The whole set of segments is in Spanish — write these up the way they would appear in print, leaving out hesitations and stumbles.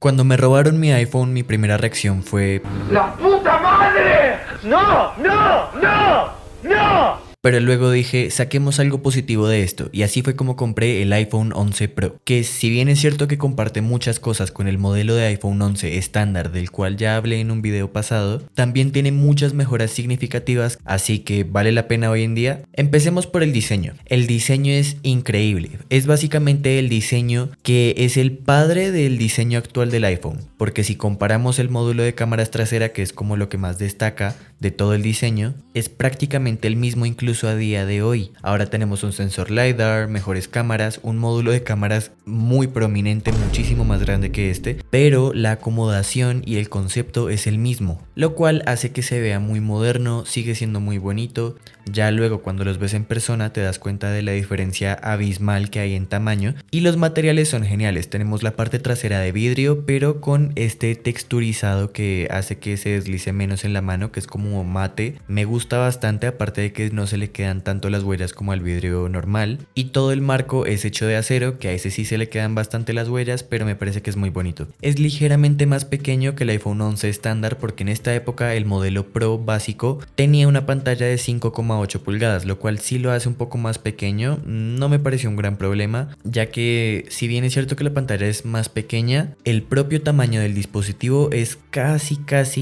Cuando me robaron mi iPhone, mi primera reacción fue: ¡La puta madre! ¡No! ¡No! ¡No! ¡No! pero luego dije, saquemos algo positivo de esto, y así fue como compré el iPhone 11 Pro, que si bien es cierto que comparte muchas cosas con el modelo de iPhone 11 estándar del cual ya hablé en un video pasado, también tiene muchas mejoras significativas, así que vale la pena hoy en día. Empecemos por el diseño. El diseño es increíble, es básicamente el diseño que es el padre del diseño actual del iPhone, porque si comparamos el módulo de cámaras trasera, que es como lo que más destaca de todo el diseño, es prácticamente el mismo incluso a día de hoy. Ahora tenemos un sensor LiDAR, mejores cámaras, un módulo de cámaras muy prominente, muchísimo más grande que este, pero la acomodación y el concepto es el mismo, lo cual hace que se vea muy moderno, sigue siendo muy bonito. Ya luego cuando los ves en persona te das cuenta de la diferencia abismal que hay en tamaño, y los materiales son geniales. Tenemos la parte trasera de vidrio, pero con este texturizado que hace que se deslice menos en la mano, que es como mate. Me gusta bastante, aparte de que no se le quedan tanto las huellas como al vidrio normal, y todo el marco es hecho de acero, que a ese sí se le quedan bastante las huellas, pero me parece que es muy bonito. Es ligeramente más pequeño que el iPhone 11 estándar, porque en esta época el modelo Pro básico tenía una pantalla de 5,8 pulgadas, lo cual sí lo hace un poco más pequeño. No me pareció un gran problema, ya que si bien es cierto que la pantalla es más pequeña, el propio tamaño del dispositivo es casi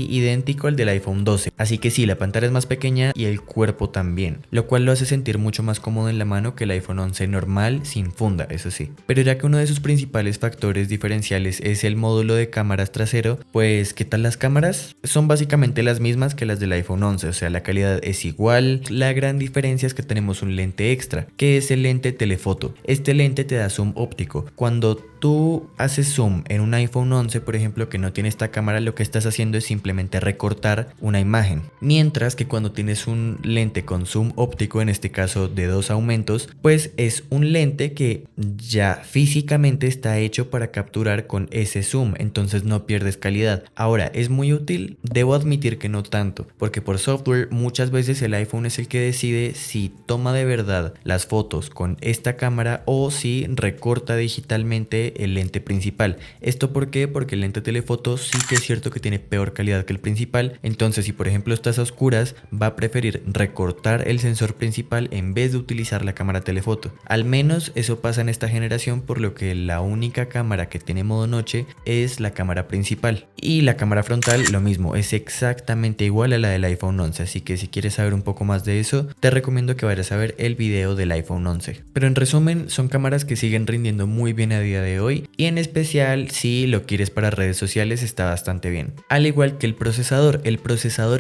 idéntico al del iPhone 12, así que sí, la pantalla es más pequeña y el cuerpo también, lo cual lo hace sentir mucho más cómodo en la mano que el iPhone 11 normal sin funda, eso sí. Pero ya que uno de sus principales factores diferenciales es el módulo de cámaras trasero, pues ¿qué tal las cámaras? Son básicamente las mismas que las del iPhone 11, o sea, la calidad es igual. La gran diferencia es que tenemos un lente extra, que es el lente telefoto. Este lente te da zoom óptico. Cuando tú haces zoom en un iPhone 11, por ejemplo, que no tiene esta cámara, lo que estás haciendo es simplemente recortar una imagen. Mientras que cuando tienes un lente con zoom óptico, en este caso de 2 aumentos, pues es un lente que ya físicamente está hecho para capturar con ese zoom, entonces no pierdes calidad. Ahora, ¿es muy útil? Debo admitir que no tanto, porque por software muchas veces el iPhone es el que decide si toma de verdad las fotos con esta cámara o si recorta digitalmente el lente principal. ¿Esto por qué? Porque el lente telefoto sí que es cierto que tiene peor calidad que el principal, entonces si por ejemplo estás a oscuras, va a preferir recortar el sensor principal en vez de utilizar la cámara telefoto. Al menos eso pasa en esta generación, por lo que la única cámara que tiene modo noche es la cámara principal, y la cámara frontal lo mismo, es exactamente igual a la del iPhone 11, así que si quieres saber un poco más de eso, te recomiendo que vayas a ver el video del iPhone 11. Pero en resumen, son cámaras que siguen rindiendo muy bien a día de hoy, y en especial si lo quieres para redes sociales está bastante bien. Al igual que el procesador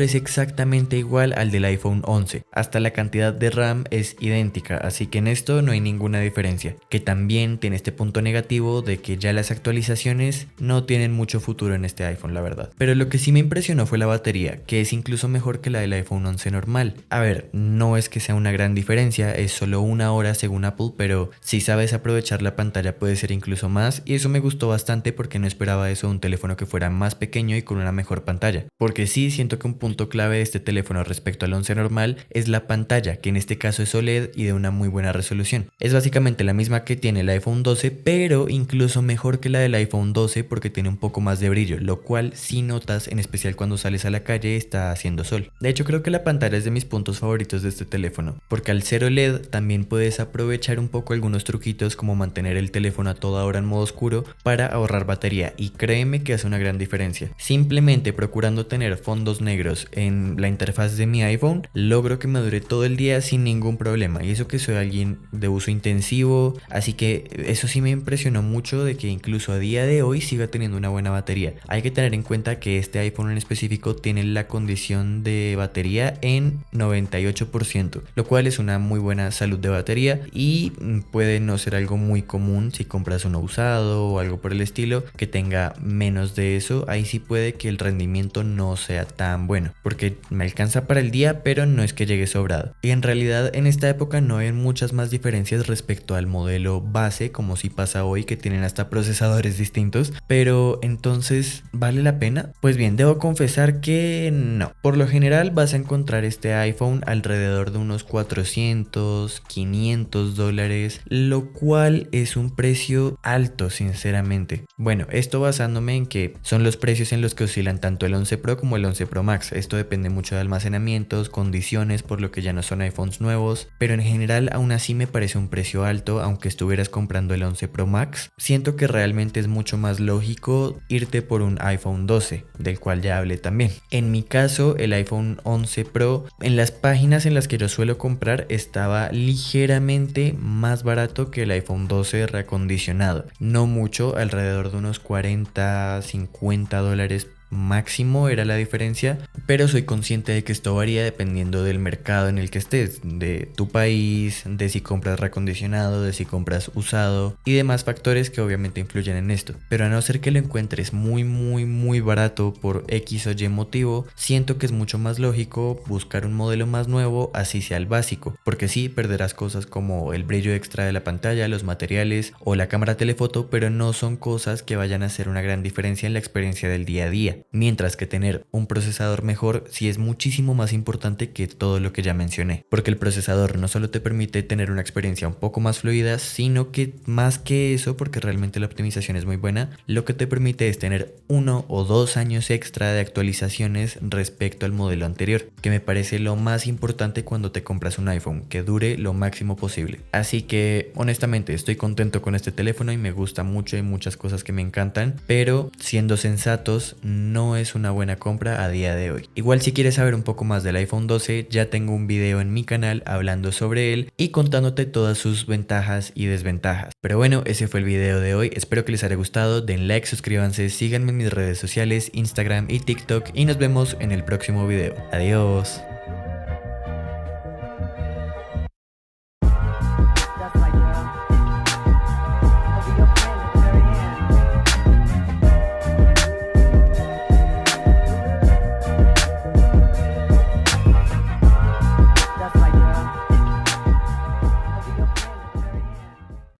es exactamente igual al del iPhone 11, hasta la cantidad de RAM es idéntica, así que en esto no hay ninguna diferencia, que también tiene este punto negativo de que ya las actualizaciones no tienen mucho futuro en este iPhone, la verdad. Pero lo que sí me impresionó fue la batería, que es incluso mejor que la del iPhone 11 normal. A ver, no es que sea una gran diferencia, es solo 1 hora según Apple, pero si sabes aprovechar la pantalla puede ser incluso más, y eso me gustó bastante porque no esperaba eso de un teléfono que fuera más pequeño y con una mejor pantalla. Porque sí siento que un punto clave de este teléfono respecto al 11 normal es la pantalla, que en este caso es OLED y de una muy buena resolución. Es básicamente la misma que tiene el iPhone 12, pero incluso mejor que la del iPhone 12 porque tiene un poco más de brillo, lo cual sí notas, en especial cuando sales a la calle y está haciendo sol. De hecho, creo que la pantalla es de mis puntos favoritos de este teléfono, porque al ser OLED también puedes aprovechar un poco algunos truquitos como mantener el teléfono a toda hora en modo oscuro para ahorrar batería, y créeme que hace una gran diferencia. Simplemente procurando tener fondos negros en la interfaz de mi iPhone, logro que me dure todo el día sin ningún problema, y eso que soy alguien de uso intensivo, así que eso sí me impresionó mucho, de que incluso a día de hoy siga teniendo una buena batería. Hay que tener en cuenta que este iPhone en específico tiene la condición de batería en 98%, lo cual es una muy buena salud de batería, y puede no ser algo muy común si compras uno usado o algo por el estilo que tenga menos de eso. Ahí sí puede que el rendimiento no sea tan bueno, porque me alcanza para el día, pero no es que llegue sobrado. lado. Y en realidad en esta época no hay muchas más diferencias respecto al modelo base, como si pasa hoy que tienen hasta procesadores distintos, pero entonces ¿vale la pena? Pues bien, debo confesar que no. Por lo general vas a encontrar este iPhone alrededor de unos 400, 500 dólares, lo cual es un precio alto sinceramente. Bueno, esto basándome en que son los precios en los que oscilan tanto el 11 Pro como el 11 Pro Max. Esto depende mucho de almacenamientos, condiciones, por lo que ya no son iPhones nuevos, pero en general aún así me parece un precio alto aunque estuvieras comprando el 11 Pro Max. Siento que realmente es mucho más lógico irte por un iPhone 12, del cual ya hablé también. En mi caso, el iPhone 11 Pro, en las páginas en las que yo suelo comprar, estaba ligeramente más barato que el iPhone 12 reacondicionado. No mucho, alrededor de unos 40, 50 dólares máximo era la diferencia, pero soy consciente de que esto varía dependiendo del mercado en el que estés, de tu país, de si compras reacondicionado, de si compras usado y demás factores que obviamente influyen en esto. Pero a no ser que lo encuentres muy barato por X o Y motivo, siento que es mucho más lógico buscar un modelo más nuevo, así sea el básico, porque sí perderás cosas como el brillo extra de la pantalla, los materiales o la cámara telefoto, pero no son cosas que vayan a hacer una gran diferencia en la experiencia del día a día. Mientras que tener un procesador mejor sí es muchísimo más importante que todo lo que ya mencioné, porque el procesador no solo te permite tener una experiencia un poco más fluida, sino que más que eso, porque realmente la optimización es muy buena, lo que te permite es tener 1 o 2 años extra de actualizaciones respecto al modelo anterior, que me parece lo más importante cuando te compras un iPhone, que dure lo máximo posible. Así que honestamente estoy contento con este teléfono y me gusta mucho, hay muchas cosas que me encantan, pero siendo sensatos, no es una buena compra a día de hoy. Igual si quieres saber un poco más del iPhone 12, ya tengo un video en mi canal hablando sobre él y contándote todas sus ventajas y desventajas. Pero bueno, ese fue el video de hoy, espero que les haya gustado, den like, suscríbanse, síganme en mis redes sociales, Instagram y TikTok y nos vemos en el próximo video. Adiós.